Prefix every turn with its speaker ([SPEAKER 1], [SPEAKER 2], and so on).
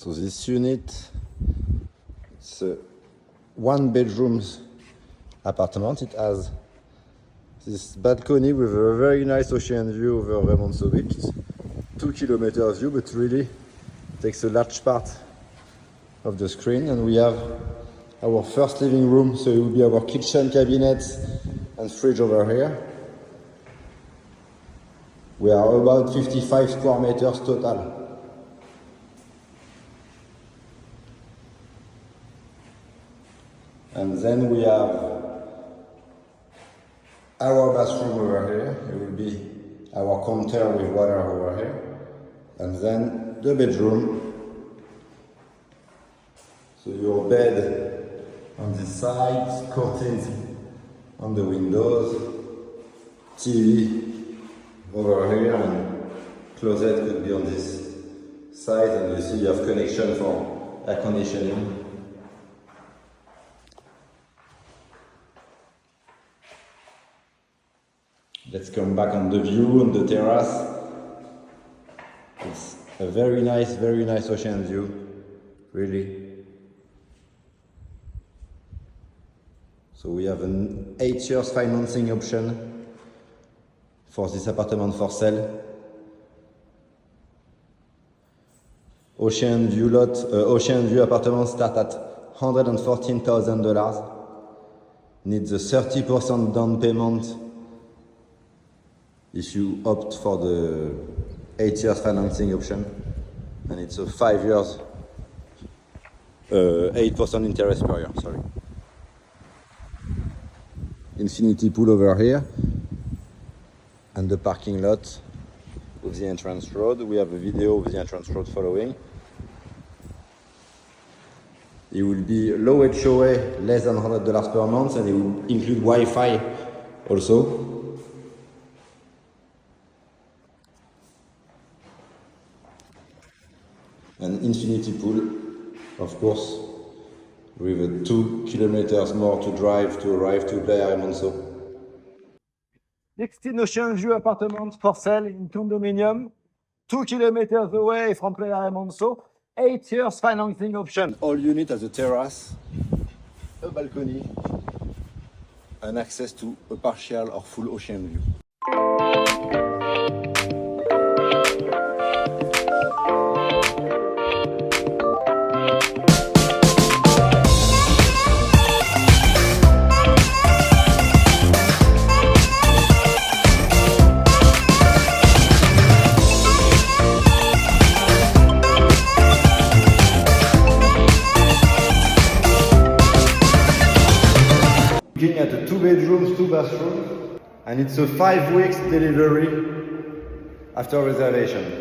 [SPEAKER 1] So this unit, it's a one-bedroom apartment. It has this balcony with a very nice ocean view over Remanso Beach. It's 2 kilometers view, but really takes a large part of the screen. And we have our first living room, so it will be our kitchen cabinets and fridge over here. We are about 55 square meters total. And then we have our bathroom over here. It will be our counter with water over here. And then the bedroom. So your bed on this side, curtains on the windows, TV over here, and closet could be on this side. And you see you have connection for air conditioning. Let's come back on the view on the terrace. It's a very nice ocean view, really. So we have an 8 years financing option for this apartment for sale. Ocean view apartment start at $114,000. Needs a 30% down payment if you opt for the 8 years financing option, and it's a 5 years 8% interest per year, sorry. Infinity pool over here, and the parking lot with the entrance road. We have a video of the entrance road following. It will be low HOA, less than $100 per month, and it will include Wi-Fi also. An infinity pool, of course, with 2 kilometers more to drive to arrive to Playa Remanso. 16 ocean view apartments for sale in condominium, 2 kilometers away from Playa Remanso, 8 years financing option. All unit has a terrace, a balcony, and access to a partial or full ocean view. Looking at the 2 bedrooms, 2 bathrooms, and it's a 5 weeks delivery after reservation.